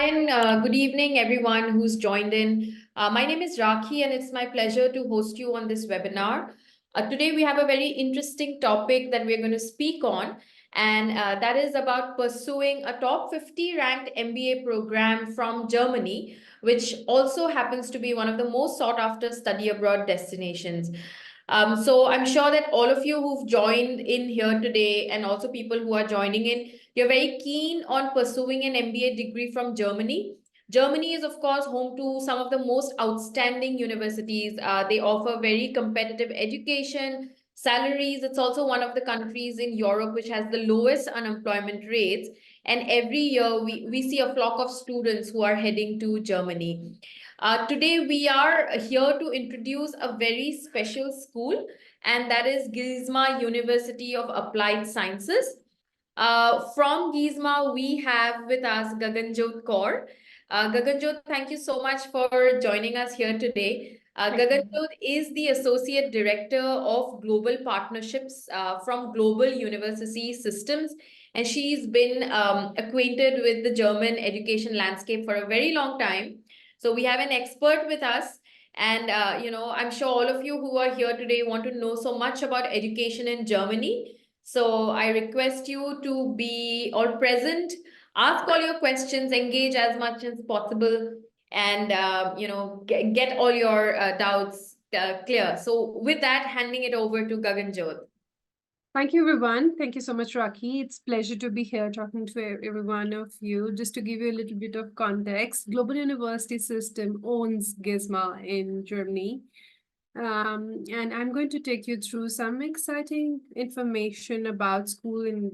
Hi and good evening, everyone who's joined in. My name is Rakhi, and it's my pleasure to host you on this webinar. Today, we have a very interesting topic that we're going to speak on, and that is about pursuing a top 50 ranked MBA program from Germany, which also happens to be one of the most sought after study abroad destinations. So I'm sure that all of you who've joined in here today, and also people who are joining in, you're very keen on pursuing an MBA degree from Germany. Germany is, of course, home to some of the most outstanding universities. They offer very competitive education, salaries. It's also one of the countries in Europe which has the lowest unemployment rates. And every year we see a flock of students who are heading to Germany. Today, we are here to introduce a very special school, and that is GISMA University of Applied Sciences. From GISMA, we have with us Gagan Kaur. Gagan, thank you so much for joining us here today. Gagan is the Associate Director of Global Partnerships from Global University Systems, and she's been acquainted with the German education landscape for a very long time. So we have an expert with us, and I'm sure all of you who are here today want to know so much about education in Germany. So I request you to be all present, ask all your questions, engage as much as possible, and get all your doubts clear. So with that, handing it over to Gagan. Thank you, everyone. Thank you so much, Rakhi. It's a pleasure to be here talking to every one of you. Just to give you a little bit of context, Global University System owns GISMA in Germany. And I'm going to take you through some exciting information about school in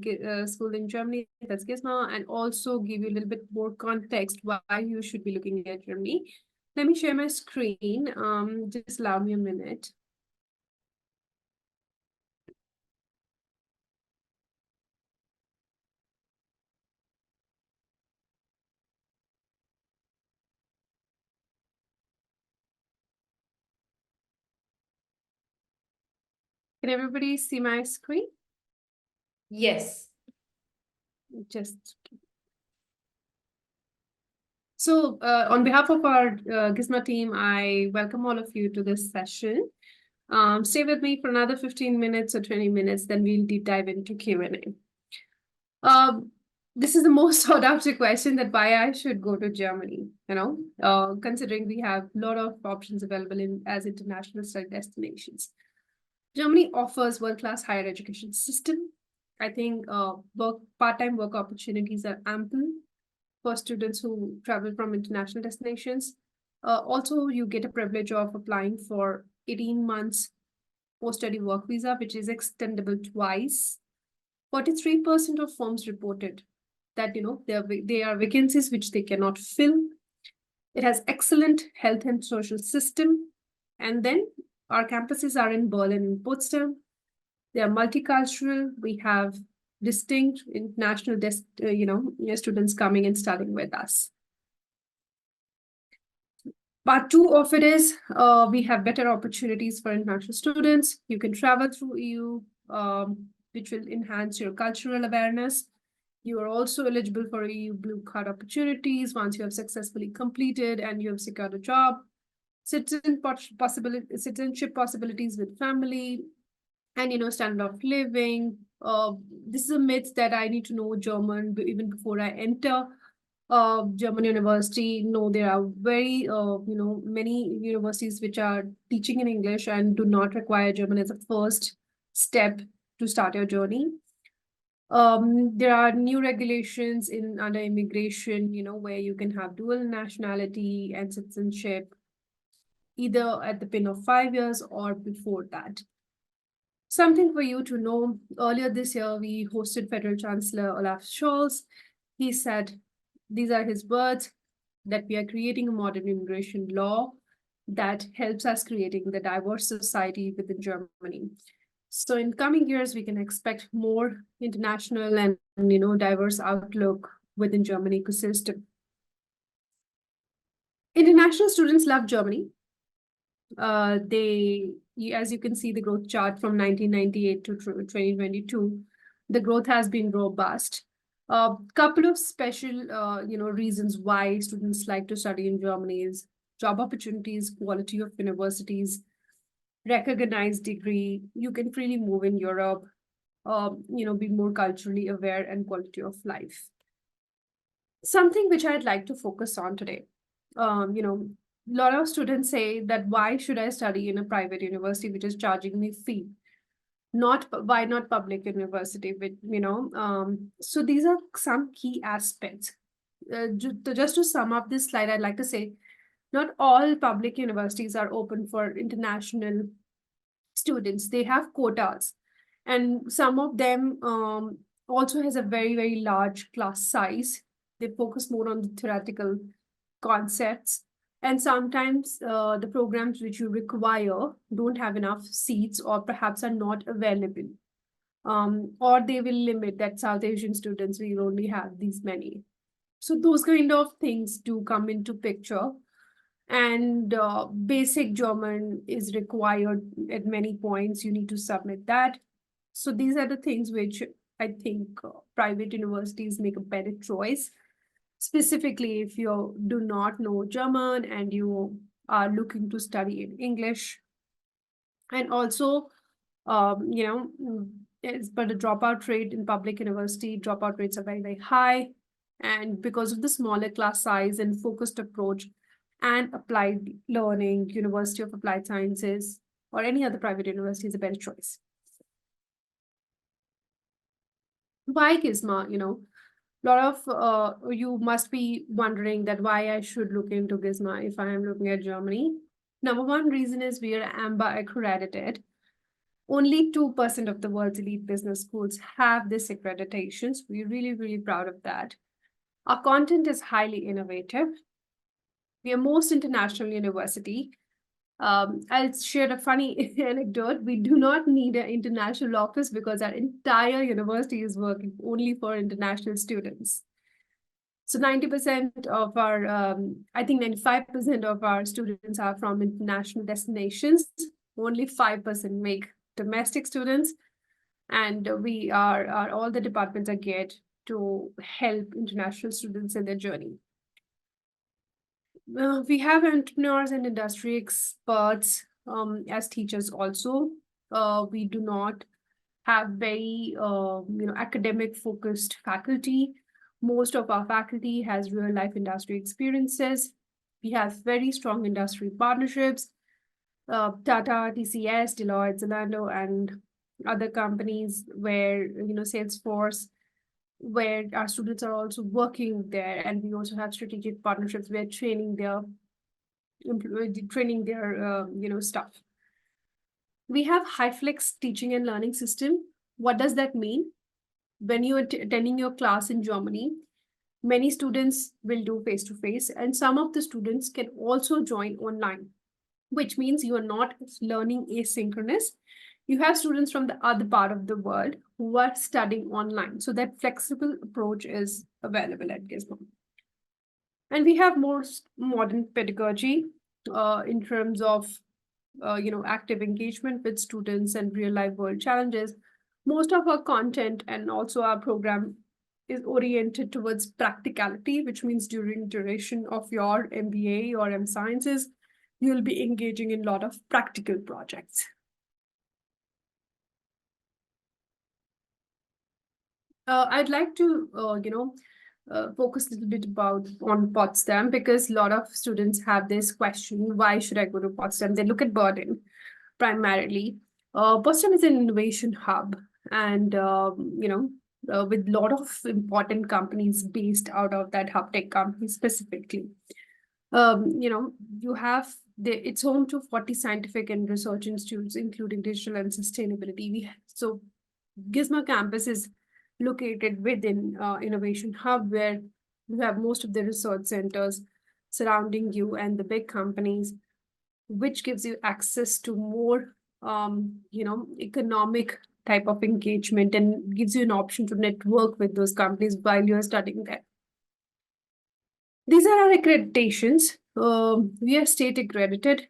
Germany, that's GISMA, and also give you a little bit more context why you should be looking at Germany. Let me share my screen. Just allow me a minute. Can everybody see my screen? Yes. So on behalf of our GISMA team, I welcome all of you to this session. Stay with me for another 15 minutes or 20 minutes, then we'll deep dive into Q&A. This is the most sought after question, that why I should go to Germany, considering we have a lot of options available as international study destinations. Germany offers world-class higher education system. I think part-time work opportunities are ample for students who travel from international destinations. Also, you get a privilege of applying for 18 months post-study work visa, which is extendable twice. 43% of firms reported that there are vacancies which they cannot fill. It has excellent health and social system. And then our campuses are in Berlin and Potsdam. They are multicultural. We have distinct international students coming and studying with us. Part two of it is we have better opportunities for international students. You can travel through EU, which will enhance your cultural awareness. You are also eligible for EU blue card opportunities once you have successfully completed and you have secured a job. Citizenship possibilities with family, and standard of living. This is a myth that I need to know German even before I enter German university. No, there are very many universities which are teaching in English and do not require German as a first step to start your journey. There are new regulations under immigration, where you can have dual nationality and citizenship, either at the pin of 5 years or before that. Something for you to know, earlier this year, we hosted Federal Chancellor Olaf Scholz. He said, these are his words, that we are creating a modern immigration law that helps us creating the diverse society within Germany. So in coming years, we can expect more international and diverse outlook within German ecosystem. International students love Germany. As you can see, the growth chart from 1998 to 2022, the growth has been robust. A couple of special, reasons why students like to study in Germany is job opportunities, quality of universities, recognized degree. You can freely move in Europe, be more culturally aware, and quality of life. Something which I'd like to focus on today. A lot of students say that why should I study in a private university which is charging me fee? Not why not public university, but so these are some key aspects. Just to sum up this slide, I'd like to say not all public universities are open for international students. They have quotas, and some of them also has a very large class size. They focus more on the theoretical concepts, and sometimes the programs which you require don't have enough seats or perhaps are not available, or they will limit that South Asian students will only have these many. So those kind of things do come into picture, and basic German is required at many points. You need to submit that. So these are the things which I think private universities make a better choice, specifically if you do not know German and you are looking to study in English. And also, but the dropout rate in public university, dropout rates are very high. And because of the smaller class size and focused approach and applied learning, University of Applied Sciences or any other private university is a better choice. Why GISMA? A lot of you must be wondering that why I should look into GISMA if I am looking at Germany. Number one reason is we are AMBA accredited. Only 2% of the world's elite business schools have this accreditations. We're really proud of that. Our content is highly innovative. We are most international university. I'll share a funny anecdote. We do not need an international office because our entire university is working only for international students. So 90% of our, I think 95% of our students are from international destinations. Only 5% make domestic students. And we are all the departments are geared to help international students in their journey. We have entrepreneurs and industry experts as teachers also. We do not have very academic focused faculty. Most of our faculty has real life industry experiences. We have very strong industry partnerships. Tata, TCS, Deloitte, Zalando, and other companies where Salesforce, where our students are also working there, and we also have strategic partnerships where training their staff. We have high flex teaching and learning system. What does that mean? When you are attending your class in Germany, many students will do face-to-face, and some of the students can also join online, which means you are not learning asynchronous. You have students from the other part of the world who are studying online. So that flexible approach is available at GISMA. And we have more modern pedagogy in terms of active engagement with students and real life world challenges. Most of our content and also our program is oriented towards practicality, which means during duration of your MBA or M Sciences, you'll be engaging in a lot of practical projects. I'd like to, focus a little bit on Potsdam, because a lot of students have this question, why should I go to Potsdam? They look at Berlin primarily. Potsdam is an innovation hub, and with a lot of important companies based out of that hub, tech companies specifically. You have it's home to 40 scientific and research institutes, including digital and sustainability. So GISMA campus is located within Innovation Hub, where you have most of the research centers surrounding you and the big companies, which gives you access to more economic type of engagement and gives you an option to network with those companies while you're studying there. These are our accreditations. We are state accredited.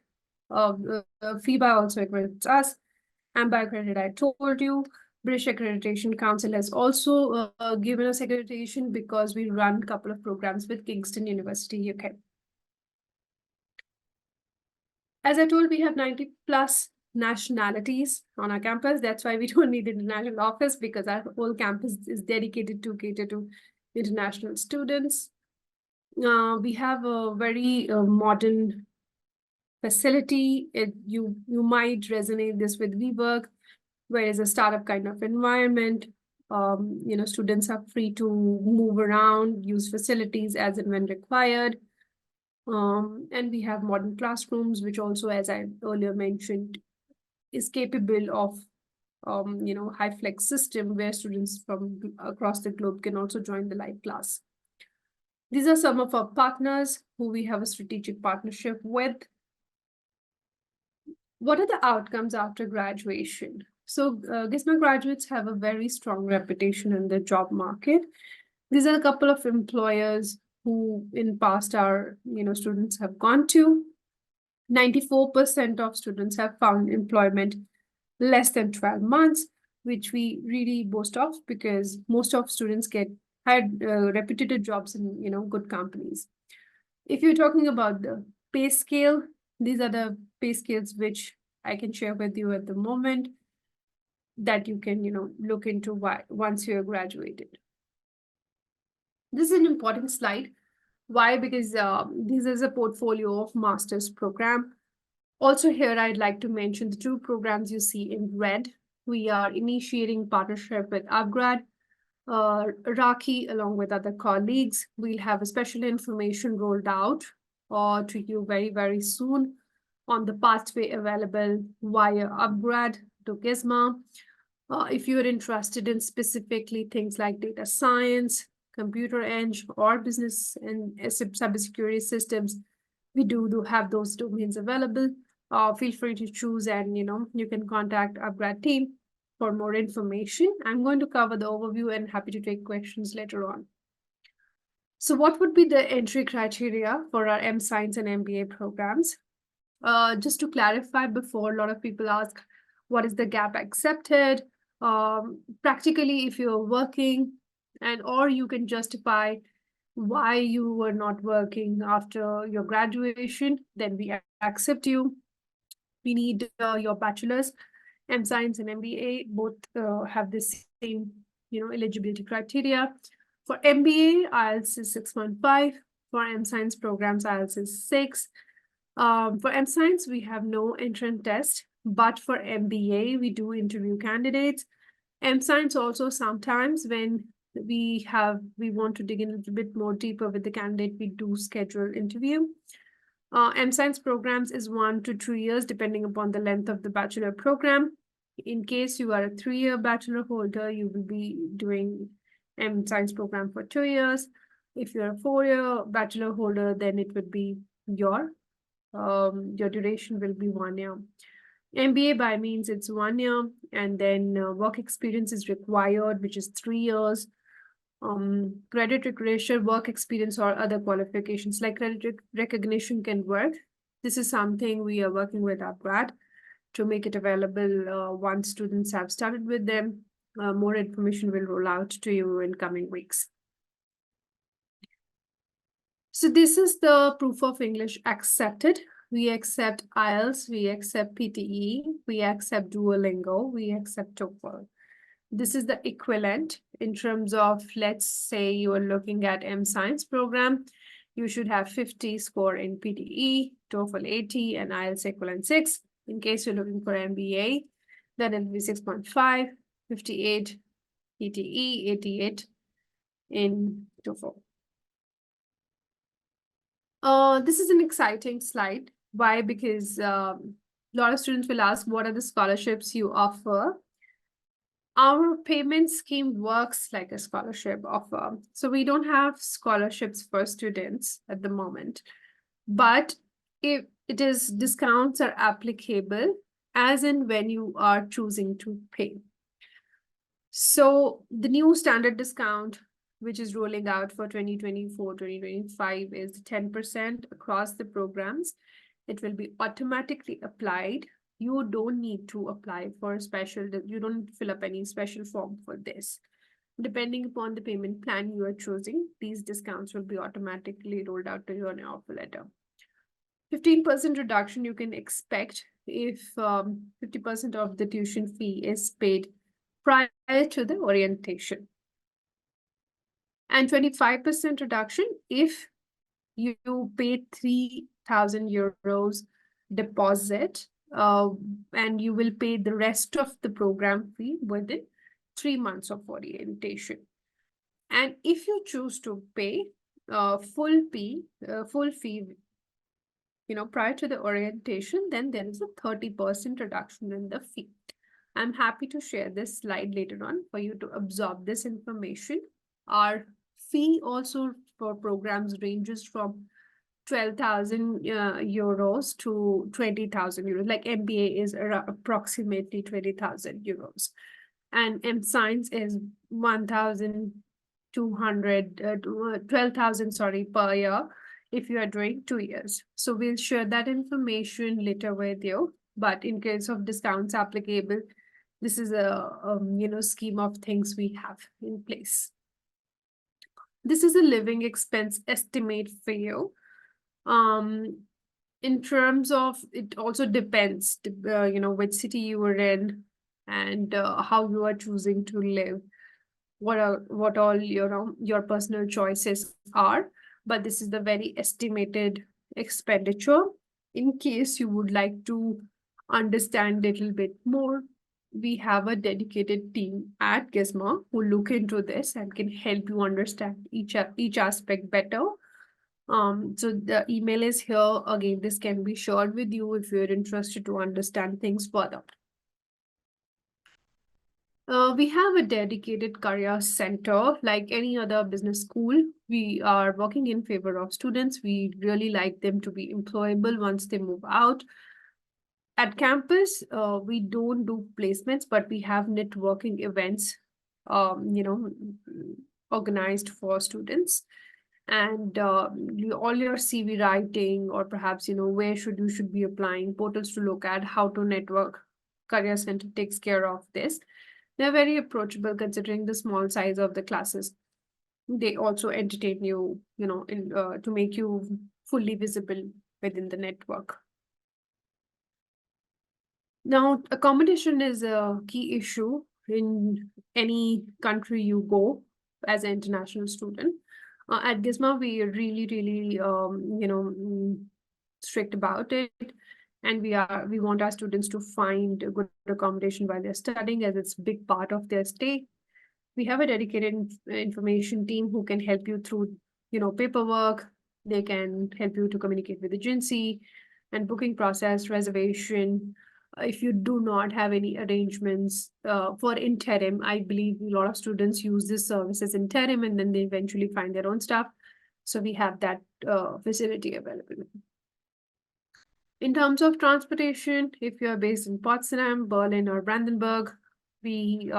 FIBA also accredits us. AMBA accredited, I told you. British Accreditation Council has also given us accreditation because we run a couple of programs with Kingston University, UK. As I told, we have 90 plus nationalities on our campus. That's why we don't need an international office, because our whole campus is dedicated to cater to international students. We have a very modern facility. You might resonate this with WeWork, where it's a startup kind of environment. Students are free to move around, use facilities as and when required. And we have modern classrooms, which also, as I earlier mentioned, is capable of high flex system where students from across the globe can also join the live class. These are some of our partners who we have a strategic partnership with. What are the outcomes after graduation? So GISMA graduates have a very strong reputation in the job market. These are a couple of employers who in past our students have gone to. 94% of students have found employment less than 12 months, which we really boast of, because most of students get hired reputed jobs in good companies. If you're talking about the pay scale, these are the pay scales which I can share with you at the moment that you can look into once you're graduated. This is an important slide. Why? Because this is a portfolio of master's program. Also here, I'd like to mention the two programs you see in red. We are initiating partnership with upGrad. Rakhi, along with other colleagues, we'll have a special information rolled out to you very, very soon on the pathway available via upGrad to GISMA. If you're interested in specifically things like data science, computer eng, or business and cybersecurity systems, we do have those domains available. Feel free to choose, and you can contact upGrad team for more information. I'm going to cover the overview and happy to take questions later on. So what would be the entry criteria for our M Science and MBA programs? Just to clarify before, a lot of people ask, what is the gap accepted? Practically, if you're working or you can justify why you were not working after your graduation, then we accept you. We need your bachelor's. M Science and MBA both have the same eligibility criteria. For MBA, IELTS is 6.5. For M Science programs, IELTS is 6. For M Science, we have no entrance test, but for MBA, we do interview candidates. M Science also, sometimes when we want to dig in a little bit more deeper with the candidate, we do schedule interview. M Science programs is 1 to 2 years, depending upon the length of the bachelor program. In case you are a 3-year bachelor holder, you will be doing M Science program for 2 years. If you're a 4-year bachelor holder, then it would be your duration will be 1 year. MBA by means it's 1 year, and then work experience is required, which is 3 years. Credit recognition, work experience, or other qualifications like credit recognition can work. This is something we are working with upGrad to make it available once students have started with them. More information will roll out to you in coming weeks. So this is the proof of English accepted. We accept IELTS, we accept PTE, we accept Duolingo, we accept TOEFL. This is the equivalent in terms of, let's say you are looking at M Science program, you should have 50 score in PTE, TOEFL 80, and IELTS equivalent 6. In case you're looking for MBA, then it will be 6.5, 58 PTE, 88 in TOEFL. This is an exciting slide. Why? Because a lot of students will ask, what are the scholarships you offer? Our payment scheme works like a scholarship offer. So we don't have scholarships for students at the moment, but if it is, discounts are applicable as in when you are choosing to pay. So the new standard discount, which is rolling out for 2024-2025, is 10% across the programs. It will be automatically applied You don't need to apply for a special, you don't fill up any special form for this. Depending upon the payment plan you are choosing, these discounts will be automatically rolled out to you on your offer letter. 15% reduction you can expect if 50% of the tuition fee is paid prior to the orientation. And 25% reduction if you pay 3,000 euros deposit, and you will pay the rest of the program fee within 3 months of orientation. And if you choose to pay full fee, prior to the orientation, then there is a 30% reduction in the fee. I'm happy to share this slide later on for you to absorb this information. Our fee also for programs ranges from 12,000 euros to 20,000 euros. Like MBA is approximately 20,000 euros. And M Science is 12,000, sorry, per year if you are doing 2 years. So we'll share that information later with you. But in case of discounts applicable, this is a scheme of things we have in place. This is a living expense estimate for you. In terms of, it also depends, which city you are in and how you are choosing to live, what all your personal choices are. But this is the very estimated expenditure. In case you would like to understand a little bit more, we have a dedicated team at GISMA who look into this and can help you understand each aspect better. So the email is here. Again, this can be shared with you if you're interested to understand things further. We have a dedicated career center like any other business school. We are working in favor of students. We really like them to be employable once they move out. At campus, we don't do placements, but we have networking events, organized for students. And all your CV writing, or perhaps, where you should be applying, portals to look at, how to network. Career Center takes care of this. They're very approachable considering the small size of the classes. They also entertain you, to make you fully visible within the network. Now, accommodation is a key issue in any country you go as an international student. At GISMA, we are really, really, strict about it. And we want our students to find a good accommodation while they're studying, as it's a big part of their stay. We have a dedicated information team who can help you through, paperwork. They can help you to communicate with agency and booking process, reservation. If you do not have any arrangements for interim, I believe a lot of students use this service as interim and then they eventually find their own stuff. So we have that facility available. In terms of transportation, if you are based in Potsdam, Berlin, or Brandenburg, we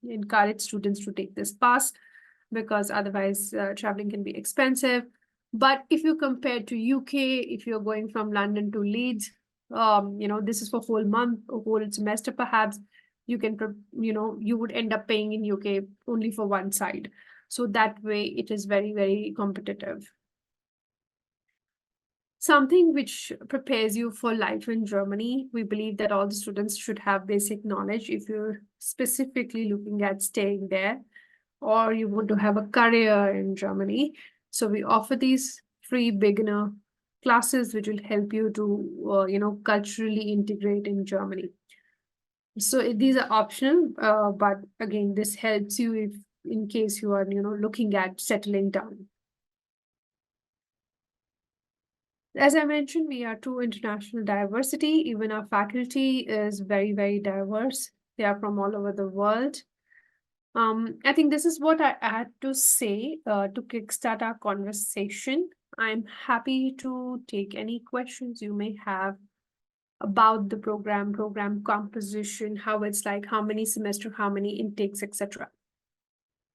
encourage students to take this pass because otherwise traveling can be expensive. But if you compare to UK, if you're going from London to Leeds, this is for whole month or whole semester, perhaps you can, you would end up paying in UK only for one side. So that way it is very, very competitive. Something which prepares you for life in Germany. We believe that all the students should have basic knowledge if you're specifically looking at staying there or you want to have a career in Germany. So we offer these free beginner classes which will help you to, culturally integrate in Germany. So these are optional, but again, this helps you if in case you are, looking at settling down. As I mentioned, we are true international diversity. Even our faculty is very, very diverse. They are from all over the world. I think this is what I had to say to kickstart our conversation. I'm happy to take any questions you may have about the program composition, how it's like, how many semester, how many intakes, etc.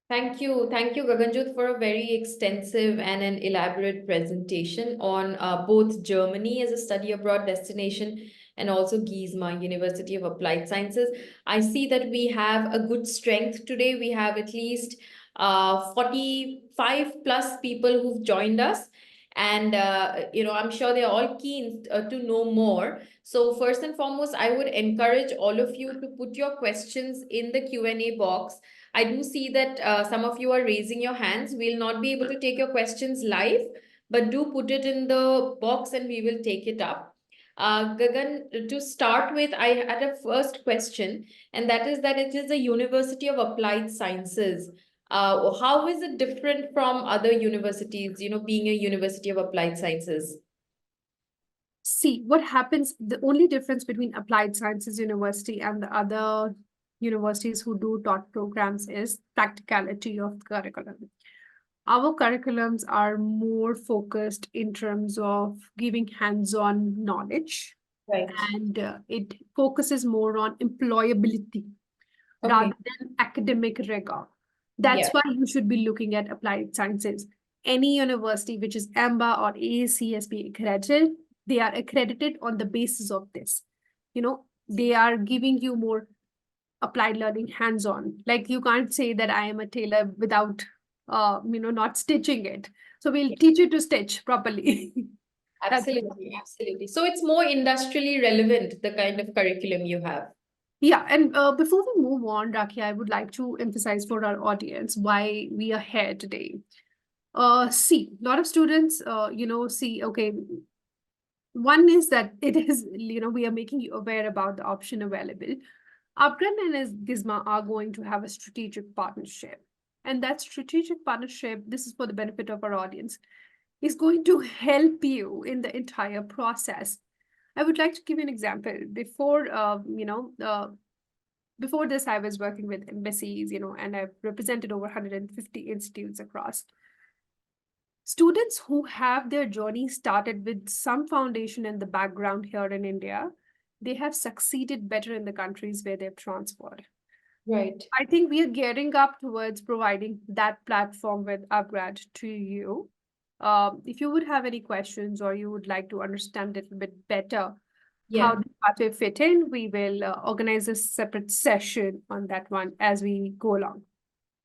Thank you, Gaganjot, for a very extensive and an elaborate presentation on both Germany as a study abroad destination and also GISMA, University of Applied Sciences. I see that we have a good strength today. We have at least 45 plus people who've joined us. And I'm sure they're all keen to know more. So first and foremost, I would encourage all of you to put your questions in the Q&A box. I do see that some of you are raising your hands. We'll not be able to take your questions live, but do put it in the box and we will take it up. Gagan, to start with, I had a first question, and that is that it is a University of Applied Sciences. How is it different from other universities, being a University of Applied Sciences? See, what happens, the only difference between Applied Sciences University and the other universities who do taught programs is practicality of curriculum. Our curriculums are more focused in terms of giving hands-on knowledge, Right. and it focuses more on employability Okay. rather than academic rigor. That's Yeah. why you should be looking at applied sciences. Any university which is AMBA or AACSB accredited, they are accredited on the basis of this. They are giving you more applied learning hands-on. Like you can't say that I am a tailor without, not stitching it. So we'll teach you to stitch properly. That's it. Absolutely, absolutely. So it's more industrially relevant, the kind of curriculum you have. Yeah, and before we move on, Rakhi, I would like to emphasize for our audience why we are here today. See, a lot of students, see, okay, one is that it is, we are making you aware about the option available. upGrad and GISMA are going to have a strategic partnership. And that strategic partnership, this is for the benefit of our audience, is going to help you in the entire process. I would like to give you an example. Before this, I was working with embassies, and I've represented over 150 institutes across. Students who have their journey started with some foundation in the background here in India, they have succeeded better in the countries where they've transferred. Right. I think we are gearing up towards providing that platform with upGrad to you. If you would have any questions or you would like to understand it a bit better, how the pathway fit in, we will organize a separate session on that one as we go along.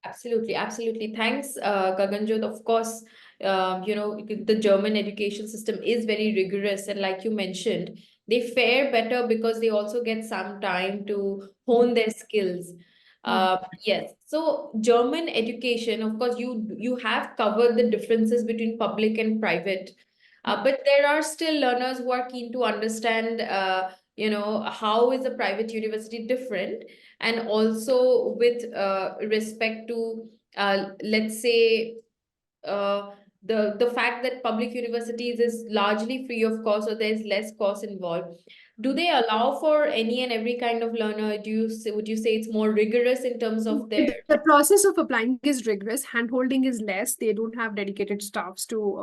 Absolutely, absolutely. Thanks, Gaganjot. Of course, the German education system is very rigorous, and like you mentioned, they fare better because they also get some time to hone their skills. Yes. So German education, of course, you have covered the differences between public and private, but there are still learners who are keen to understand, how is a private university different, and also with respect to, let's say, the fact that public universities is largely free of cost, or there's less cost involved. Do they allow for any and every kind of learner? Would you say it's more rigorous in terms of their? The process of applying is rigorous. Handholding is less. They don't have dedicated staffs to,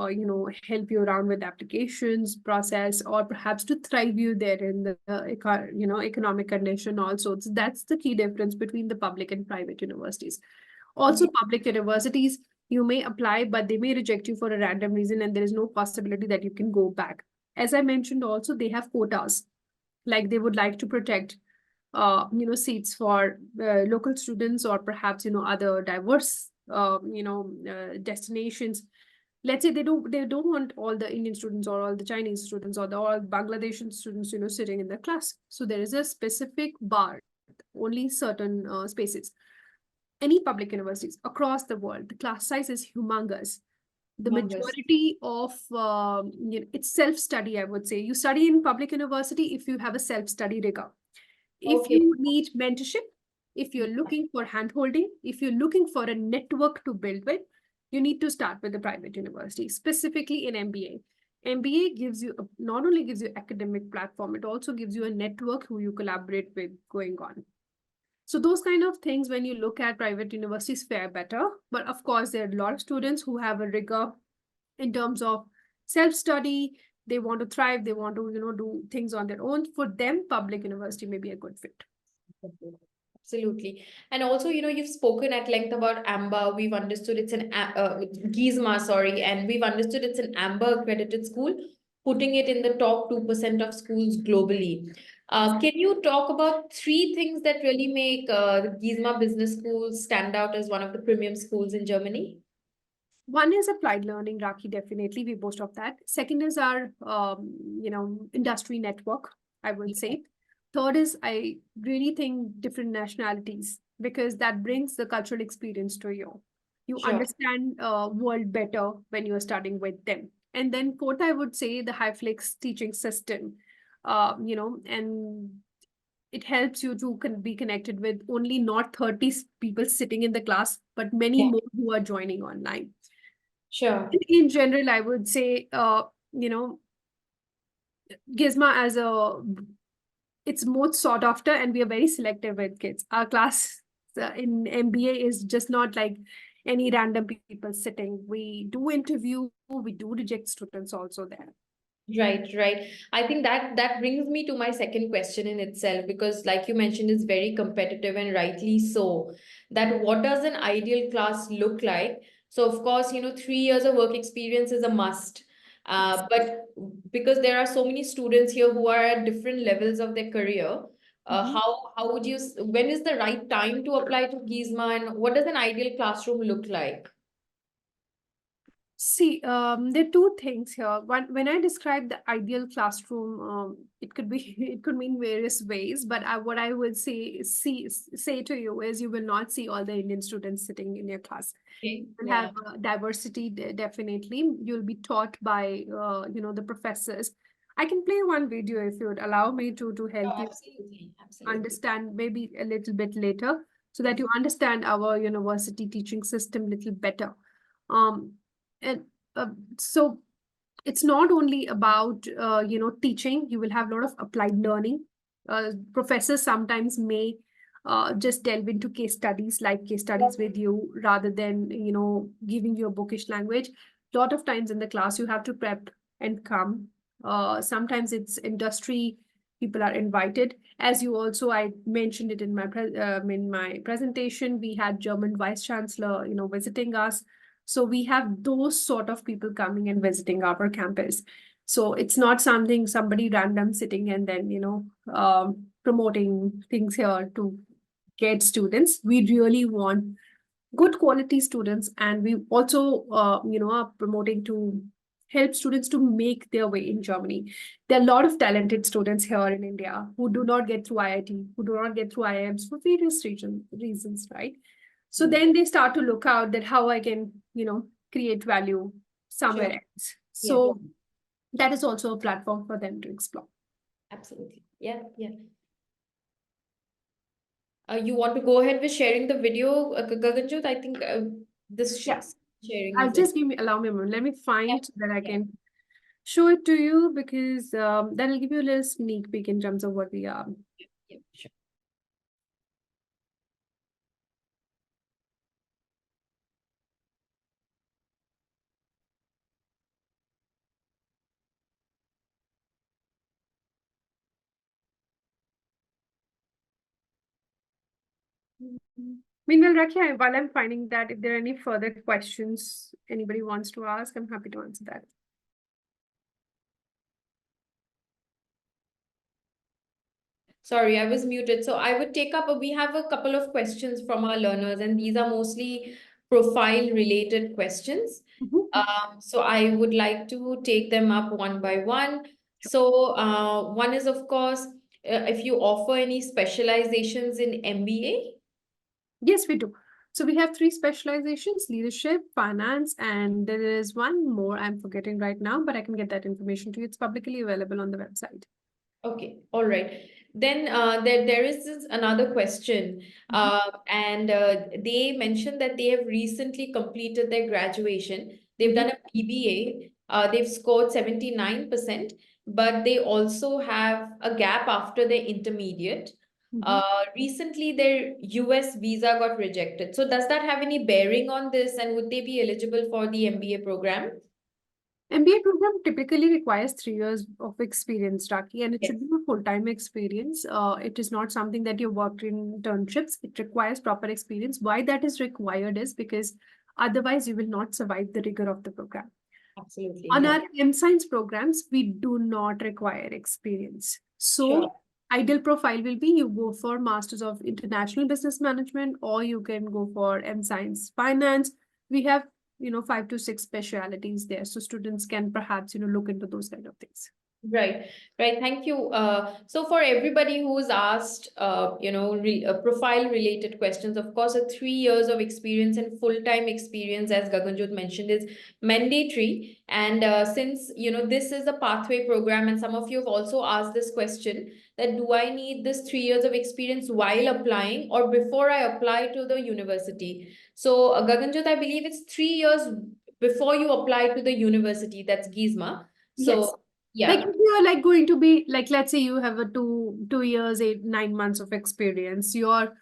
help you around with applications process, or perhaps to thrive you there in the, economic condition also. So that's the key difference between the public and private universities. Also, public universities, you may apply, but they may reject you for a random reason, and there is no possibility that you can go back. As I mentioned, also, they have quotas. Like they would like to protect seats for local students, or perhaps other diverse destinations. Let's say they don't want all the Indian students or all the Chinese students or all Bangladeshi students sitting in the class. So there is a specific bar, only certain spaces. Any public universities across the world, the class size is humongous. The majority of it's self-study, I would say. You study in public university if you have a self-study rigor. If you need mentorship, if you're looking for handholding, if you're looking for a network to build with, you need to start with the private university, specifically in MBA. MBA gives you not only gives you academic platform, it also gives you a network who you collaborate with going on. So those kind of things, when you look at private universities, fare better. But of course, there are a lot of students who have a rigor in terms of self-study. They want to thrive. They want to, do things on their own. For them, public university may be a good fit. Absolutely. And also, you've spoken at length about AMBA. We've understood it's an GISMA, sorry, and we've understood it's an AMBA accredited school. putting it in the top 2% of schools globally. Can you talk about three things that really make the GISMA Business School stand out as one of the premium schools in Germany? One is applied learning, Rakhi, definitely. We boast of that. Second is our, industry network, I would say. Third is, I really think different nationalities, because that brings the cultural experience to you. You Sure. understand world better when you're studying with them. And then fourth, I would say the high flex teaching system, and it helps you to be connected with only not 30 people sitting in the class, but many Yeah. more who are joining online. Sure. In general, I would say, GISMA as it's most sought after, and we are very selective with kids. Our class in MBA is just not like any random people sitting. We do interview, we do reject students also there. Right, right. I think that brings me to my second question in itself, because like you mentioned, it's very competitive and rightly so. That what does an ideal class look like? So of course, 3 years of work experience is a must. But because there are so many students here who are at different levels of their career, Mhm. how would you, when is the right time to apply to GISMA, and what does an ideal classroom look like? See, there are two things here. One, when I describe the ideal classroom, it could be it could mean various ways. But what I would say to you is, you will not see all the Indian students sitting in your class. Okay. You'll Yeah. have diversity, definitely. You'll be taught by the professors. I can play one video if you would allow me to help Oh, you absolutely. Absolutely. understand maybe a little bit later, so that you understand our university teaching system little better. Um, and uh, so it's not only about teaching. You will have a lot of applied learning. Professors sometimes may just delve into case studies, like case studies with you, rather than giving you a bookish language. A lot of times in the class you have to prep and come. Sometimes it's industry people are invited. As you also, I mentioned it in my presentation, we had German vice chancellor visiting us. So we have those sort of people coming and visiting our campus. So it's not somebody random sitting and then promoting things here to get students. We really want good quality students, and we also are promoting to help students to make their way in Germany. There are a lot of talented students here in India who do not get through IIT, who do not get through IIMs for various reasons, right? So then they start to look out that how I can create value somewhere Sure. else. Yeah. So that is also a platform for them to explore. Absolutely. Yeah, yeah. You want to go ahead with sharing the video, Gaganjot? I think this Yeah, sharing I'll is it. just allow me a moment. Let me Yeah, find so that I yeah, can show it to you, because that'll give you a little sneak peek in terms of what we are. yeah, sure. Meanwhile, Rakhi, while I'm finding that, if there are any further questions anybody wants to ask, I'm happy to answer that. Sorry, I was muted. So I would take up, we have a couple of questions from our learners, and these are mostly profile related questions. Mhm. So I would like to take them up one by one. So one is, of course, if you offer any specializations in MBA. Yes, we do. So we have three specializations: leadership, finance, and there is one more I'm forgetting right now, but I can get that information to you. It's publicly available on the website. Okay, all right. Then there is this another question, Mhm. and they mentioned that they have recently completed their graduation. They've Mhm. done a PBA. They've scored 79%, but they also have a gap after their intermediate. Mhm. Recently, their US visa got rejected. So does that have any bearing on this, and would they be eligible for the MBA program? MBA program typically requires 3 years of experience, Raki, and it Yes. should be a full-time experience. It is not something that you worked in internships. It requires proper experience. Why that is required is because otherwise you will not survive the rigor of the program. Absolutely. On Yeah. our M-Science programs, we do not require experience. So Sure. ideal profile will be you go for Masters of International Business Management, or you can go for M-Science Finance. We have, 5 to 6 specialities there. So students can perhaps, look into those kind of things. Right, right. Thank you. So for everybody who's asked, profile related questions, of course, a 3 years of experience and full-time experience, as Gaganjot mentioned, is mandatory. And since, this is a pathway program, and some of you have also asked this question, that do I need this 3 years of experience while applying or before I apply to the university? So Gaganjot, I believe it's 3 years before you apply to the university. That's GISMA. So Yes. yeah. Like if you are like going to be like, let's say you have a 2 years, 8, 9 months of experience, your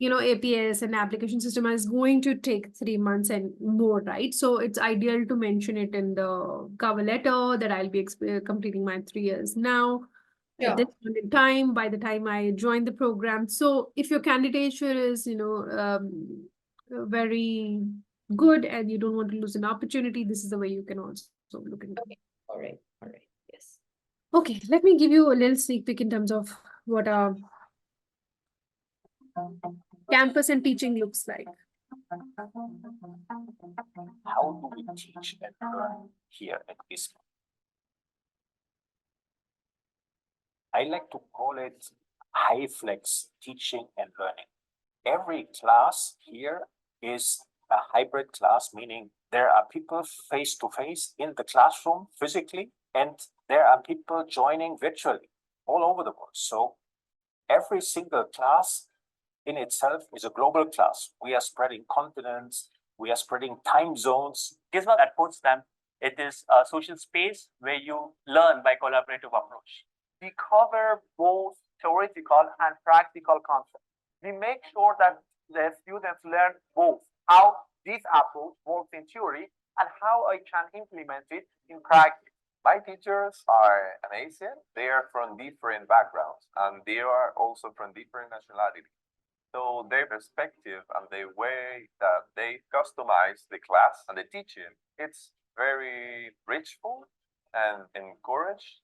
APS and application system is going to take 3 months and more, right? So it's ideal to mention it in the cover letter that I'll be completing my 3 years now at this point in time, by the time I join the program. So if your candidature is, very good and you don't want to lose an opportunity, this is the way you can also look into it. Okay. All right. All right. Yes. Okay, let me give you a little sneak peek in terms of what our campus and teaching looks like. How do we teach and learn here at GISMA? I like to call it high flex teaching and learning. Every class here is a hybrid class, meaning there are people face to face in the classroom physically, and there are people joining virtually all over the world. So every single class in itself is a global class. We are spreading continents, we are spreading time zones. GISMA at Potsdam, it is a social space where you learn by collaborative approach. We cover both theoretical and practical concepts. We make sure that the students learn both how this approach works in theory and how I can implement it in practice. My teachers are amazing. They are from different backgrounds and they are also from different nationalities. So their perspective and the way that they customize the class and the teaching, it's very richful and encouraged.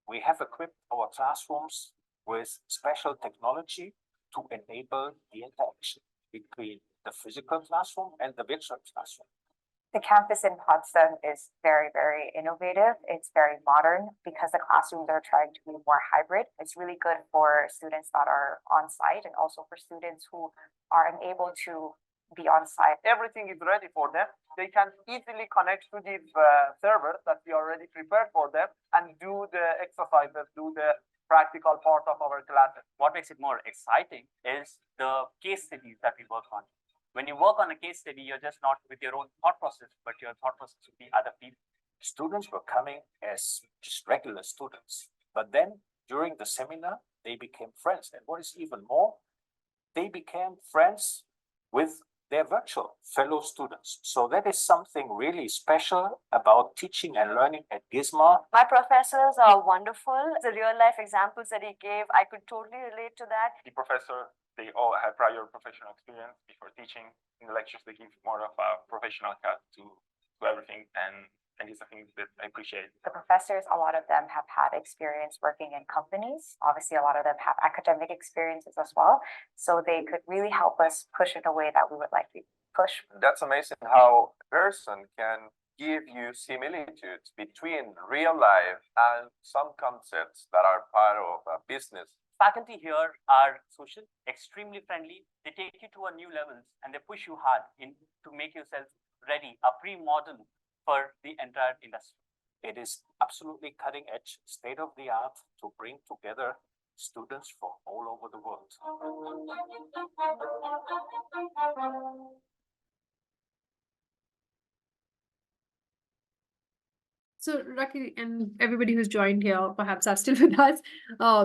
We have equipped our classrooms with special technology to enable the interaction between the physical classroom and the virtual classroom. The campus in Potsdam is very, very innovative. It's very modern because the classrooms are trying to be more hybrid. It's really good for students that are on site and also for students who are unable to be on site. Everything is ready for them. They can easily connect to the server that we already prepared for them and do the exercises, do the practical part of our classes. What makes it more exciting is the case studies that we work on. When you work on a case study, you're just not with your own thought process, but your thought process with the other people. Students were coming as just regular students, but then during the seminar, they became friends. And what is even more, they became friends with their virtual fellow students. So that is something really special about teaching and learning at GISMA. My professors are wonderful. The real life examples that he gave, I could totally relate to that. The professor, they all have prior professional experience before teaching. In the lectures, they give more of a professional cut to everything, and it's something that I appreciate. The professors, a lot of them have had experience working in companies. Obviously, a lot of them have academic experiences as well. So they could really help us push in a way that we would like to push. That's amazing how a person can give you similitudes between real life and some concepts that are part of a business. Faculty here are social, extremely friendly. They take you to a new levels and they push you hard to make yourself ready, a pre-modern for the entire industry. It is absolutely cutting edge, state of the art to bring together students from all over the world. So Rakhi and everybody who's joined here perhaps are still with us.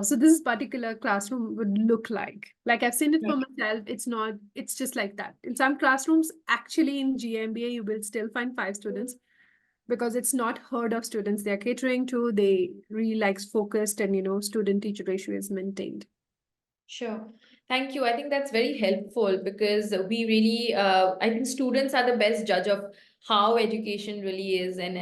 So this particular classroom would look like I've seen it for myself. It's just like that. In some classrooms, actually in GMBA, you will still find 5 students because it's not herd of students they're catering to. They really likes focused and student teacher ratio is maintained. Sure. Thank you. I think that's very helpful because we really, I think students are the best judge of how education really is, and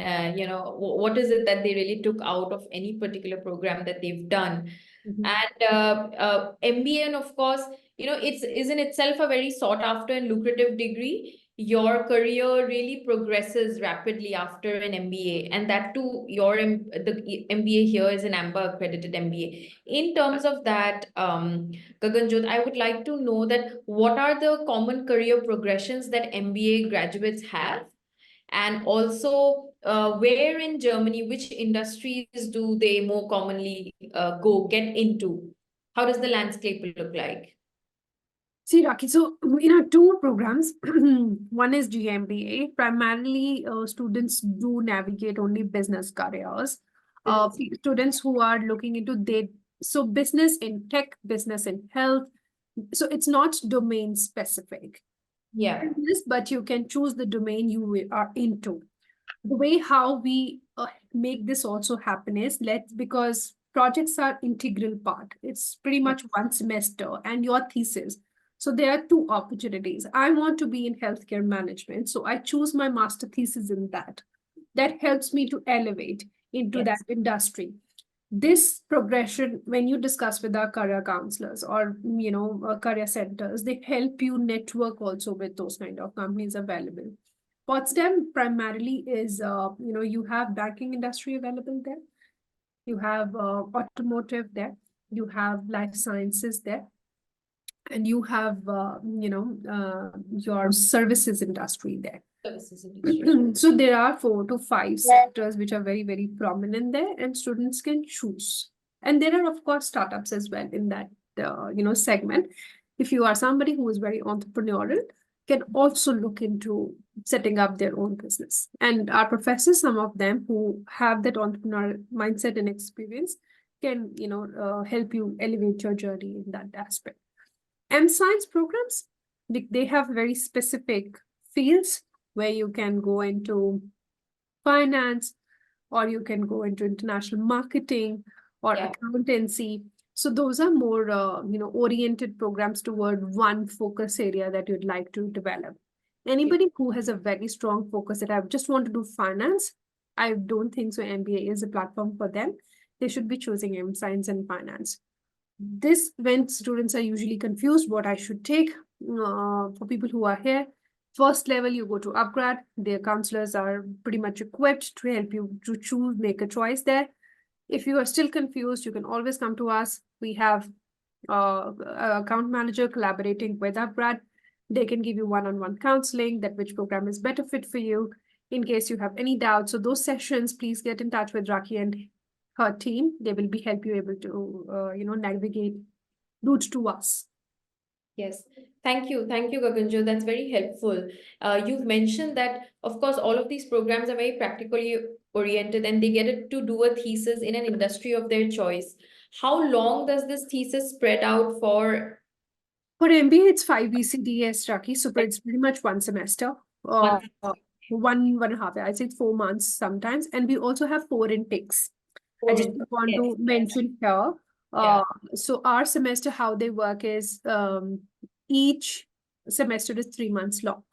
what is it that they really took out of any particular program that they've done. Mhm. And MBA, and of course, it's is in itself a very sought after and lucrative degree. Your career really progresses rapidly after an MBA, and that too, the MBA here is an AMBA accredited MBA. In terms of that, Gaganjot, I would like to know that what are the common career progressions that MBA graduates have? And also, where in Germany, which industries do they more commonly get into? How does the landscape look like? See, Rakhi, so in our two programs, one is GMBA. Primarily, students do navigate only business careers. Students who are looking into so business in tech, business in health. So it's not domain specific. Yeah. Yes, but you can choose the domain you are into. The way how we make this also happen is because projects are integral part. It's pretty much one semester and your thesis. So there are two opportunities. I want to be in healthcare management, so I choose my master thesis in that. That helps me to elevate into Yes. that industry. This progression, when you discuss with our career counselors or career centers, they help you network also with those kind of companies available. Potsdam primarily is, you have banking industry available there. You have automotive there. You have life sciences there. And you have, your services industry there. Services industry. So there are 4 to 5 sectors which are very, very prominent there, and students can choose. And there are, of course, startups as well in that, segment. If you are somebody who is very entrepreneurial, can also look into setting up their own business. And our professors, some of them who have that entrepreneurial mindset and experience, can help you elevate your journey in that aspect. Science programs, they have very specific fields where you can go into finance, or you can go into international marketing or accountancy. So those are more, oriented programs toward one focus area that you'd like to develop. Anybody who has a very strong focus that I just want to do finance, I don't think so MBA is a platform for them. They should be choosing science and finance. This, when students are usually confused what I should take, for people who are here, first level, you go to upGrad. Their counselors are pretty much equipped to help you to choose, make a choice there. If you are still confused, you can always come to us. We have account manager collaborating with upGrad. They can give you one-on-one counseling that which program is better fit for you in case you have any doubts. So those sessions, please get in touch with Rakhi and her team. They will help you able to, navigate route to us. Yes, thank you. Thank you, Gaganjo. That's very helpful. You've mentioned that, of course, all of these programs are very practically oriented and they get to do a thesis in an industry of their choice. How long does this thesis spread out for? For MBA, it's 5 ECTS, Rakhi. So it's pretty much one semester. One and a half. I'd say 4 months sometimes. And we also have 4 intakes. I just want to mention here. So our semester, how they work is each semester is 3 months long.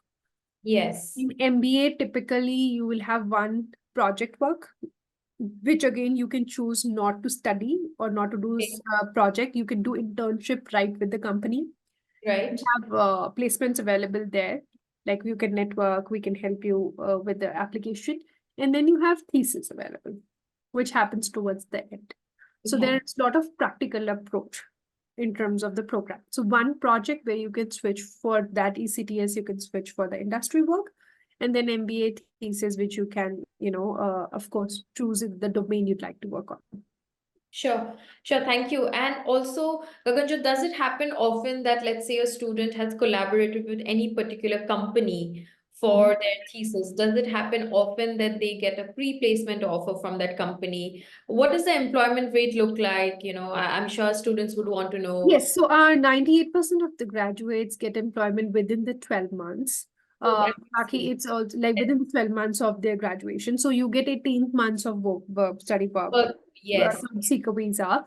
Yes. In MBA, typically you will have one project work, which again you can choose not to study or not to do project. You can do internship right with the company. Right. We have placements available there. Like you can network, we can help you with the application. And then you have thesis available, which happens towards the end. So there's a lot of practical approach in terms of the program. So one project where you can switch for that ECTS, you can switch for the industry work, and then MBA thesis, which you can, of course, choose the domain you'd like to work on. Sure, thank you. And also, Gaganjo, does it happen often that, let's say, a student has collaborated with any particular company for their thesis? Does it happen often that they get a pre-placement offer from that company? What does the employment rate look like? I'm sure students would want to know. Yes, so our 98% of the graduates get employment within the 12 months. Rakhi, it's also like within 12 months of their graduation. So you get 18 months of study work. Yes. Seeker visa.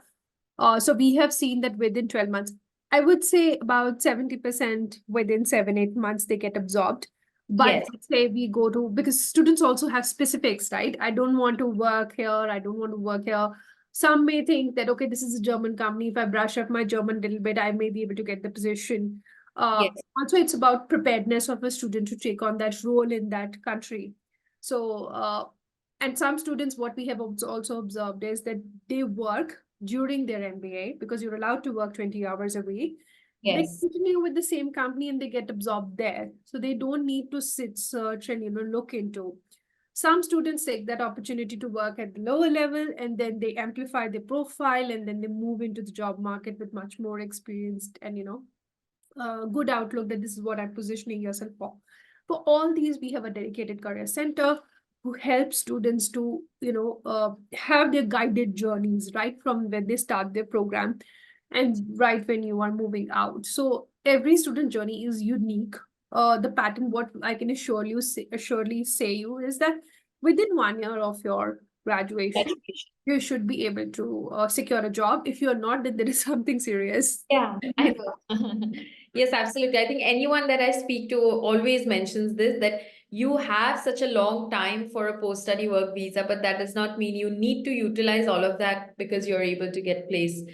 So we have seen that within 12 months, I would say about 70% within 7-8 months, they get absorbed. But Yes. let's say we go to, because students also have specifics, right? I don't want to work here. I don't want to work here. Some may think that, okay, this is a German company. If I brush up my German a little bit, I may be able to get the position. Yes. Also, it's about preparedness of a student to take on that role in that country. So, and some students, what we have also observed is that they work during their MBA because you're allowed to work 20 hours a week. They Yes. continue with the same company and they get absorbed there. So they don't need to sit, search, and look into. Some students take that opportunity to work at the lower level and then they amplify their profile and then they move into the job market with much more experienced and good outlook that this is what I'm positioning yourself for. For all these, we have a dedicated career center who helps students to have their guided journeys right from when they start their program and right when you are moving out. So every student journey is unique. The pattern, what I can assuredly say you is that within 1 year of your graduation, you should be able to secure a job. If you're not, then there is something serious. Yeah, I know. Yes, absolutely. I think anyone that I speak to always mentions this, that you have such a long time for a post-study work visa, but that does not mean you need to utilize all of that because you're able to get placed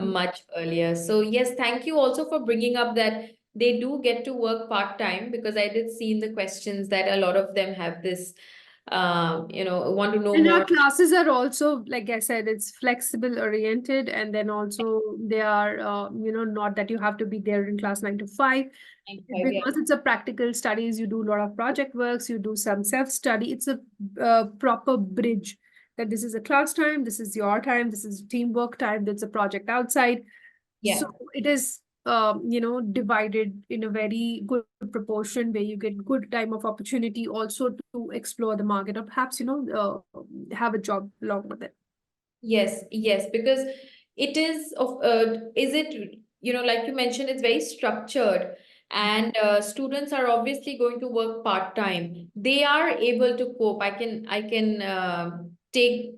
much earlier. So yes, thank you also for bringing up that they do get to work part-time, because I did see in the questions that a lot of them have this, want to know And our more. classes are also, like I said, it's flexible oriented, and then also they are, not that you have to be there in class 9 to 5. Yeah. Because it's a practical studies, you do a lot of project works, you do some self-study. It's a proper bridge that this is a class time, this is your time, this is teamwork time, that's a project outside. Yeah. So it is, divided in a very good proportion where you get good time of opportunity also to explore the market or perhaps, have a job along with it. Yes, yes, because it is it, like you mentioned, it's very structured, and students are obviously going to work part-time. They are able to cope. I can take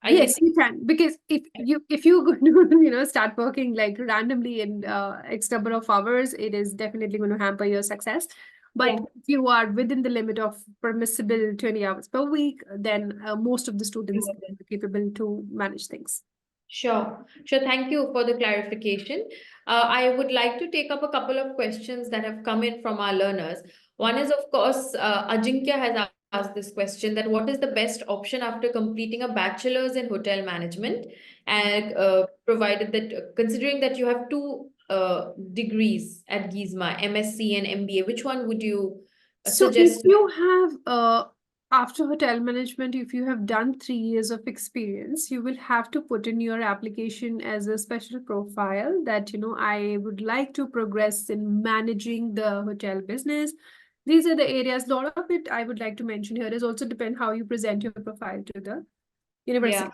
I can Yes, you can, because if you going to start working like randomly in X number of hours, it is definitely going to hamper your success. But Yeah. if you are within the limit of permissible 20 hours per week, then most of the students are capable to manage things. Sure, sure. Thank you for the clarification. I would like to take up a couple of questions that have come in from our learners. One is, of course, Ajinkya has asked this question, that what is the best option after completing a bachelor's in hotel management, and provided that considering that you have two degrees at GISMA, MSc and MBA, which one would you So if suggest? you have after hotel management, if you have done 3 years of experience, you will have to put in your application as a special profile that I would like to progress in managing the hotel business. These are the areas. A lot of it I would like to mention here is also depend how you present your profile to the university.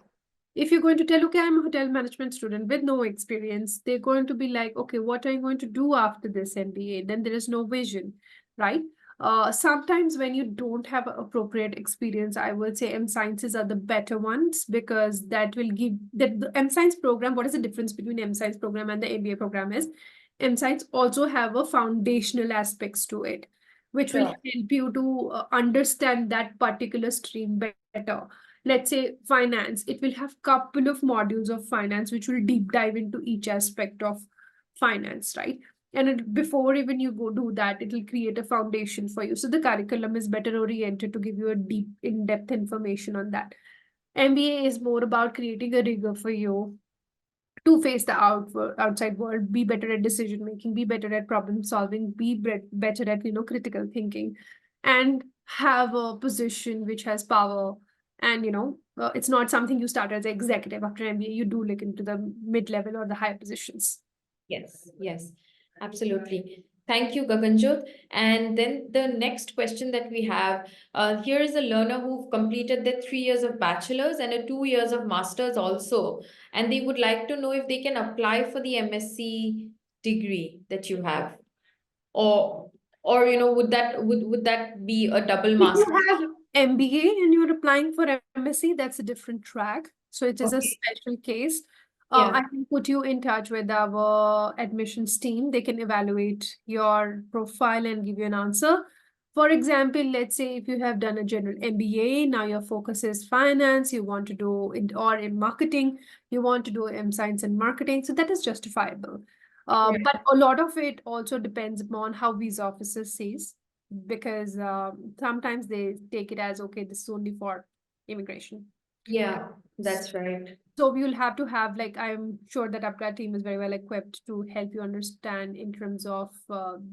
If you're going to tell, okay, I'm a hotel management student with no experience, they're going to be like, okay, what are you going to do after this MBA? Then there is no vision, right? Sometimes when you don't have appropriate experience, I would say M Sciences are the better ones, because that will give that the M Science program. What is the difference between M Science program and the MBA program is M Science also have a foundational aspects to it, which will Sure. help you to understand that particular stream better. Let's say finance, it will have couple of modules of finance which will deep dive into each aspect of finance, right? And before even you go do that, it will create a foundation for you. So the curriculum is better oriented to give you a deep in-depth information on that. MBA is more about creating a rigor for you to face the outside world, be better at decision making, be better at problem solving, be better at critical thinking, and have a position which has power. And it's not something you start as an executive after MBA. You do look into the mid-level or the higher positions. Yes, yes, absolutely. Thank you, Gaganjot. And then the next question that we have, here is a learner who completed their 3 years of bachelor's and a 2 years of master's also, and they would like to know if they can apply for the MSc degree that you have, or would that be a double If master? you have MBA and you're applying for MSc, that's a different track. So it is a Okay. special case. Yeah. I can put you in touch with our admissions team. They can evaluate your profile and give you an answer. For example, let's say if you have done a general MBA, now your focus is finance, you want to do in or in marketing, you want to do science and marketing, so that is justifiable. Right. But a lot of it also depends upon how visa officers says, because sometimes they take it as, okay, this is only for immigration. Yeah, that's right. So you'll have to have, like, I'm sure that upGrad team is very well equipped to help you understand in terms of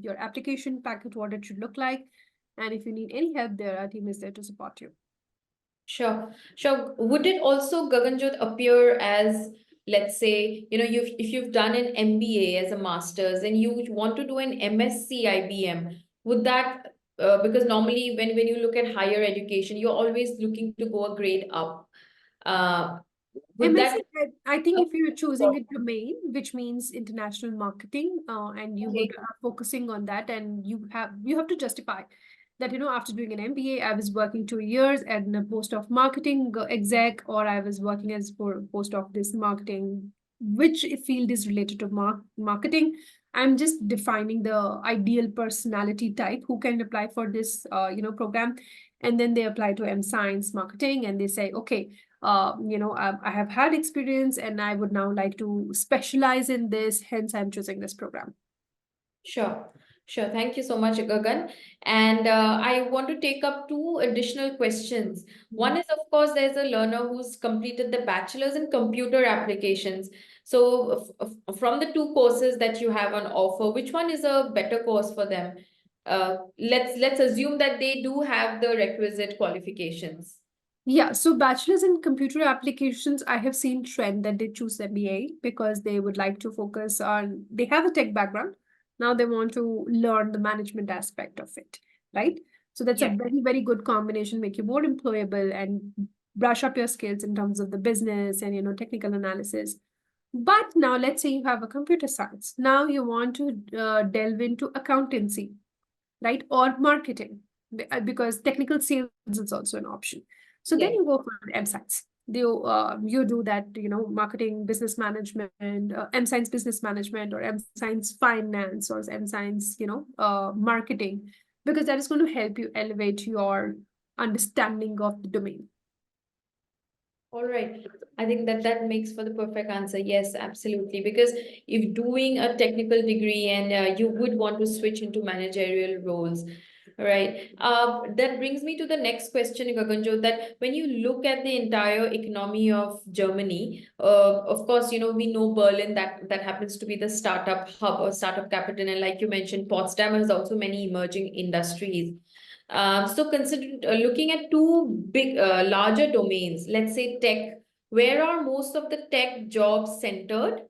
your application package, what it should look like. And if you need any help there, our team is there to support you. Sure, sure. Would it also, Gaganjot, appear as, let's say, if you've done an MBA as a master's and you want to do an MSc IBM, would that, because normally when you look at higher education, you're always looking to go a grade up. Would MSc, that, I think if you're choosing a domain, which means international marketing, and you would okay, are focusing on that, and you have to justify that, after doing an MBA, I was working 2 years at a post of marketing exec, or I was working as for post of this marketing, which field is related to marketing. I'm just defining the ideal personality type who can apply for this, program, and then they apply to science marketing, and they say, okay, I have had experience and I would now like to specialize in this, hence I'm choosing this program. Sure, sure. Thank you so much, Gagan. And I want to take up two additional questions. One is, of course, there's a learner who's completed the bachelor's in computer applications. So from the two courses that you have on offer, which one is a better course for them? Let's assume that they do have the requisite qualifications. Yeah, so bachelor's in computer applications, I have seen trend that they choose MBA because they would like to focus on, they have a tech background. Now they want to learn the management aspect of it, right? So that's a Yeah. very, very good combination, make you more employable and brush up your skills in terms of the business and, technical analysis. But now let's say you have a computer science. Now you want to delve into accountancy, right? Or marketing, because technical sales is also an option. So then Yeah. you go for MScience. You do that, marketing, business management, MScience business management, or MScience finance, or MScience, marketing, because that is going to help you elevate your understanding of the domain. All right. I think that makes for the perfect answer. Yes, absolutely. Because if doing a technical degree and you would want to switch into managerial roles, right? That brings me to the next question, Gaganjo, that when you look at the entire economy of Germany, of course, we know Berlin, that happens to be the startup hub or startup capital. And like you mentioned, Potsdam has also many emerging industries. So consider looking at two big, larger domains, let's say tech, where are most of the tech jobs centered?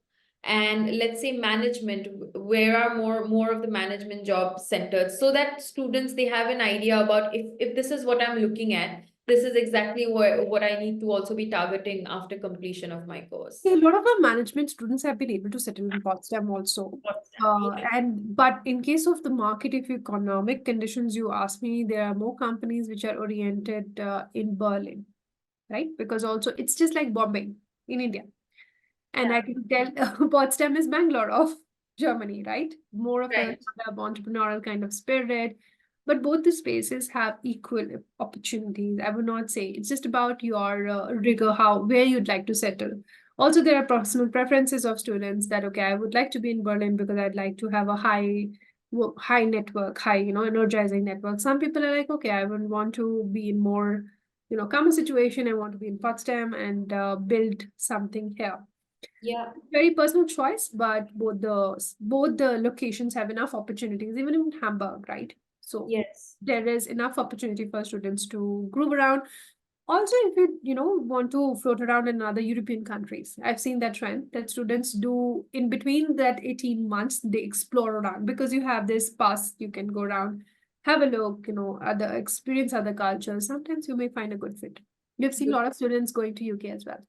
And let's say management, where are more of the management jobs centered? So that students, they have an idea about if this is what I'm looking at, this is exactly what I need to also be targeting after completion of my course. A lot of our management students have been able to settle in Potsdam also. But in case of the market, if economic conditions, you ask me, there are more companies which are oriented in Berlin, right? Because also it's just like Bombay in India. And I can tell Potsdam is Bangalore of Germany, right? More of a Right. entrepreneurial kind of spirit. But both the spaces have equal opportunities. I would not say it's just about your rigor, where you'd like to settle. Also, there are personal preferences of students that, okay, I would like to be in Berlin because I'd like to have a high network, energizing network. Some people are like, okay, I would want to be in more, calmer situation. I want to be in Potsdam and build something here. Yeah. Very personal choice, but both the locations have enough opportunities, even in Hamburg, right? So Yes. there is enough opportunity for students to groove around. Also, if you want to float around in other European countries, I've seen that trend that students do in between that 18 months, they explore around because you have this pass, you can go around, have a look, other experience other cultures. Sometimes you may find a good fit. We've seen a lot of students going to UK as well.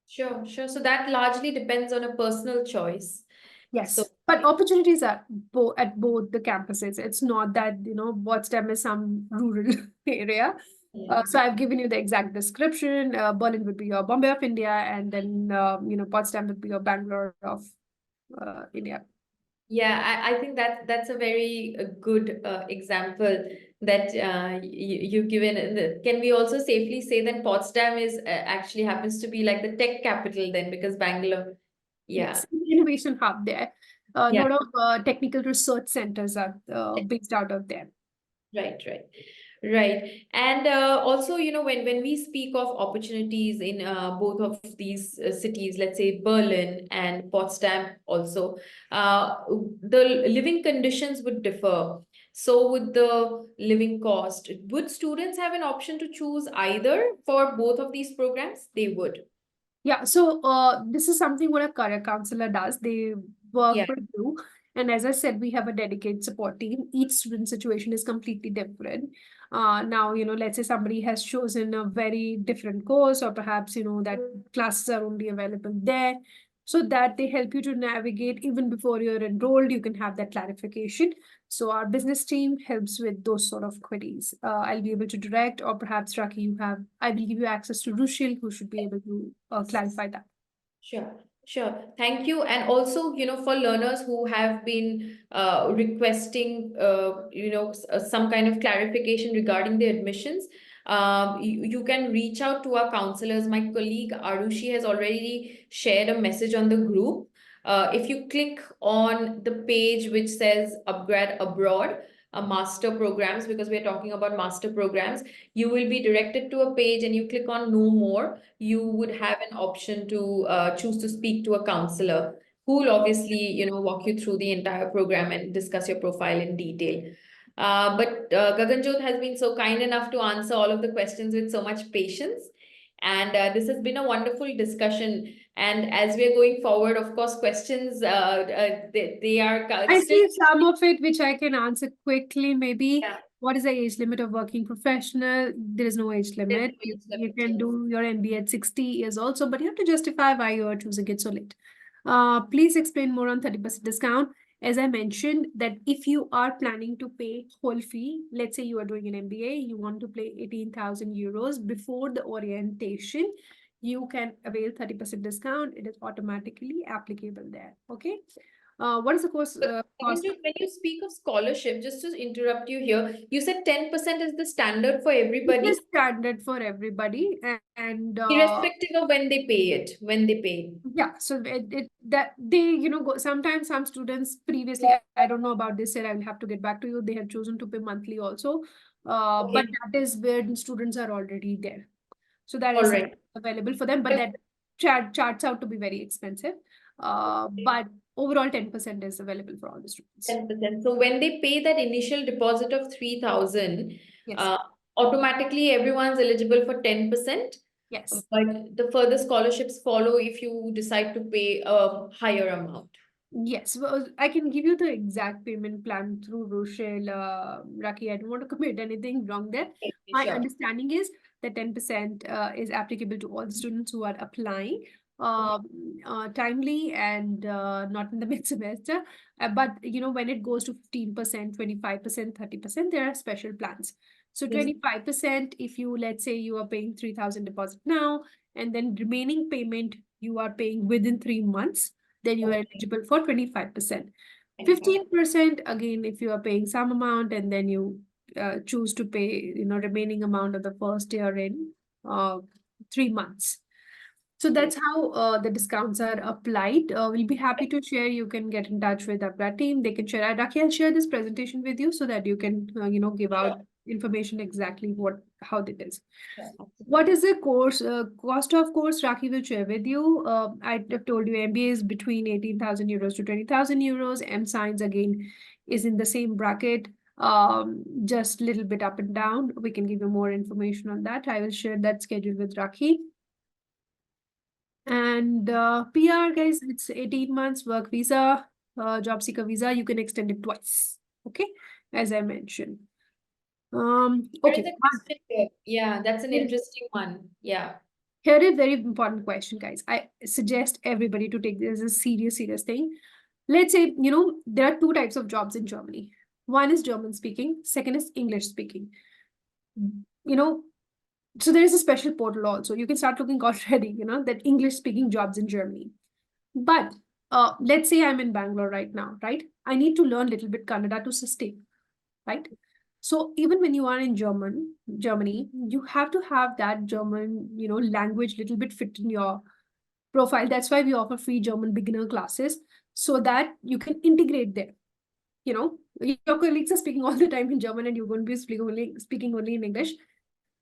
Sure, sure. So that largely depends on a personal choice. Yes, So but opportunities are at both the campuses. It's not that, Potsdam is some rural area. yeah. So I've given you the exact description. Berlin would be your Bombay of India, and then, Potsdam would be your Bangalore of India. Yeah, I think that's a very good example that you've given. Can we also safely say that Potsdam is actually happens to be like the tech capital then, because Bangalore, yeah, Yes, innovation hub there. A yeah. lot of technical research centers are based out of there. Right, right, right. And also, when we speak of opportunities in both of these cities, let's say Berlin and Potsdam also, the living conditions would differ. So would the living cost. Would students have an option to choose either for both of these programs? They would. Yeah, so this is something what a career counselor does. They work Yeah. with you. And as I said, we have a dedicated support team. Each student situation is completely different. Now, let's say somebody has chosen a very different course, or perhaps, that classes are only available there. So that they help you to navigate even before you're enrolled, you can have that clarification. So our business team helps with those sort of queries. I'll be able to direct, or perhaps Rakhi, I will give you access to Rushil, who should be able to clarify that. Sure, sure. Thank you. And also, for learners who have been requesting, some kind of clarification regarding the admissions, you can reach out to our counselors. My colleague Arushi has already shared a message on the group. If you click on the page which says upgrad abroad, master programs, because we're talking about master programs, you will be directed to a page and you click on know more. You would have an option to choose to speak to a counselor who will obviously, walk you through the entire program and discuss your profile in detail. But Gaganjot has been so kind enough to answer all of the questions with so much patience. And this has been a wonderful discussion. And as we're going forward, of course, questions, they are I still. see some of it which I can answer quickly. Maybe Yeah. what is the age limit of working professional? There is no age limit. There's no age You limit, can yes. do your MBA at 60 years also, but you have to justify why you are choosing it so late. Please explain more on 30% discount. As I mentioned, that if you are planning to pay whole fee, let's say you are doing an MBA, you want to pay 18,000 euros before the orientation, you can avail 30% discount. It is automatically applicable there. Okay. What is the course cost? When you speak of scholarship, just to interrupt you here, you said 10% is the standard for It everybody, is standard for everybody, and irrespective of when they pay it, yeah, so that they sometimes some students previously, I don't know about this year, I will have to get back to you, they have chosen to pay monthly also, but Okay. that is where the students are already there, so that All is right. available for them, but that charts out to be very expensive, but overall 10% is available for all the students. 10%. So when they pay that initial deposit of 3,000, Yes. automatically everyone's eligible for 10%. Yes. But the further scholarships follow if you decide to pay a higher amount. Yes, well, I can give you the exact payment plan through Rochelle, Rakhi. I don't want to commit anything wrong there. Okay, My sure. understanding is that 10% is applicable to all the students who are applying timely and not in the mid-semester. But when it goes to 15%, 25%, 30%, there are special plans. So Yes. 25%, if you, let's say you are paying 3,000 deposit now, and then remaining payment you are paying within 3 months, then you are eligible for 25%. 15%, again, if you are paying some amount and then you choose to pay, remaining amount of the first year in 3 months. So that's how the discounts are applied. We'll be happy to share. You can get in touch with our team. They can share. Rakhi, I'll share this presentation with you so that you can, give out information exactly how it is. What is the course cost of course? Rakhi will share with you. I have told you MBA is between 18,000 euros to 20,000 euros. M Science again is in the same bracket, just a little bit up and down. We can give you more information on that. I will share that schedule with Rakhi. And PR, guys, it's 18 months work visa, job seeker visa. You can extend it twice. Okay, as I mentioned. Okay. Yeah, that's an interesting one. Yeah. Here is a very important question, guys. I suggest everybody to take this as a serious thing. Let's say, there are 2 types of jobs in Germany. One is German speaking, second is English speaking. So there is a special portal also. You can start looking already, that English speaking jobs in Germany. But let's say I'm in Bangalore right now, right? I need to learn a little bit Kannada to sustain, right? So even when you are in Germany, you have to have that German, language little bit fit in your profile. That's why we offer free German beginner classes so that you can integrate there. Your colleagues are speaking all the time in German and you're going to be speaking only in English.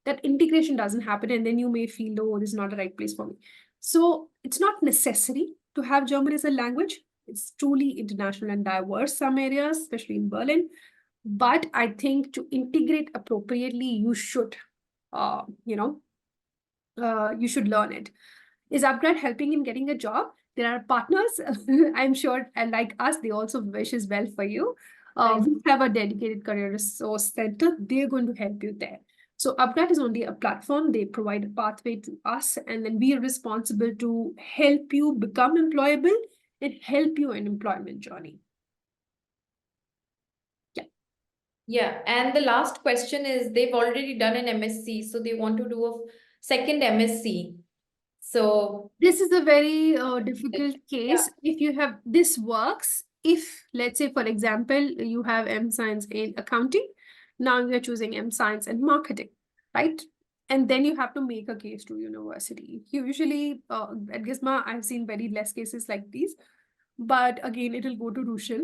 That integration doesn't happen, and then you may feel, oh, this is not the right place for me. So it's not necessary to have German as a language. It's truly international and diverse, some areas, especially in Berlin. But I think to integrate appropriately, you should, you should learn it. Is upGrad helping in getting a job? There are partners, I'm sure, and like us, they also wishes well for you. We have a dedicated career resource center. They're going to help you there. So upGrad is only a platform. They provide a pathway to us, and then we are responsible to help you become employable and help you in employment journey. Yeah, and the last question is, they've already done an MSc, so they want to do a second MSc. So this is a very difficult case. If you have, this works if, let's say, for example, you have M Science in accounting. Now you're choosing M Science and marketing, right? And then you have to make a case to university. Usually at GISMA, I've seen very less cases like these. But again, it will go to Rushil,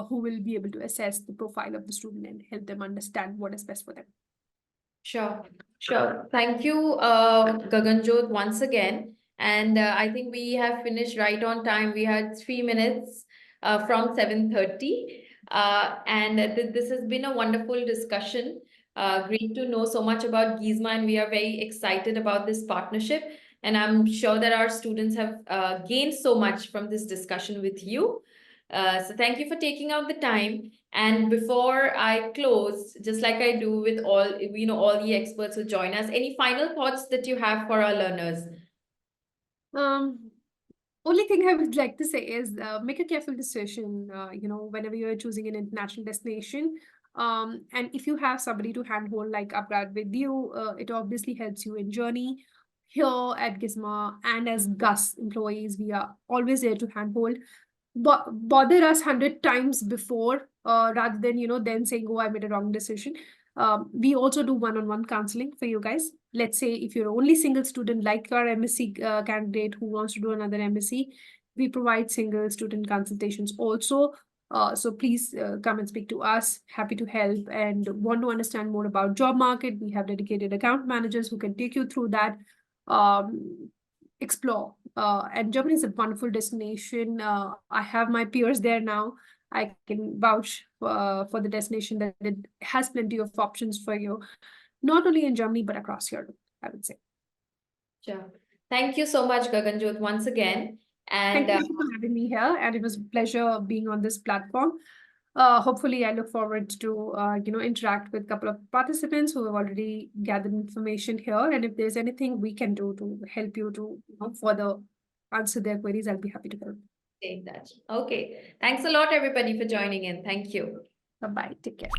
who will be able to assess the profile of the student and help them understand what is best for them. Sure. Thank you, Gaganjot, once again. And I think we have finished right on time. We had 3 minutes from 7:30. And this has been a wonderful discussion. Great to know so much about GISMA, and we are very excited about this partnership. And I'm sure that our students have gained so much from this discussion with you. So thank you for taking out the time. And before I close, just like I do with all the experts who join us, any final thoughts that you have for our learners? Only thing I would like to say is make a careful decision, whenever you're choosing an international destination. And if you have somebody to handhold like upGrad with you, it obviously helps you in journey. Here at GISMA and as GUS employees, we are always there to handhold. Bother us 100 times before, rather than, then saying, oh, I made a wrong decision. We also do one-on-one counseling for you guys. Let's say if you're only single student, like your MSc candidate who wants to do another MSc, we provide single student consultations also. So please come and speak to us. Happy to help. And want to understand more about job market, we have dedicated account managers who can take you through that. Explore. And Germany is a wonderful destination. I have my peers there now. I can vouch for the destination that it has plenty of options for you, not only in Germany, but across Europe, I would say. Sure. Thank you so much, Gaganjot, once again. And thank you for having me here. And it was a pleasure being on this platform. Hopefully, I look forward to interact with a couple of participants who have already gathered information here. And if there's anything we can do to help you to further answer their queries, I'll be happy to help. Stay in touch. Okay. Thanks a lot, everybody, for joining in. Thank you. Bye-bye. Take care.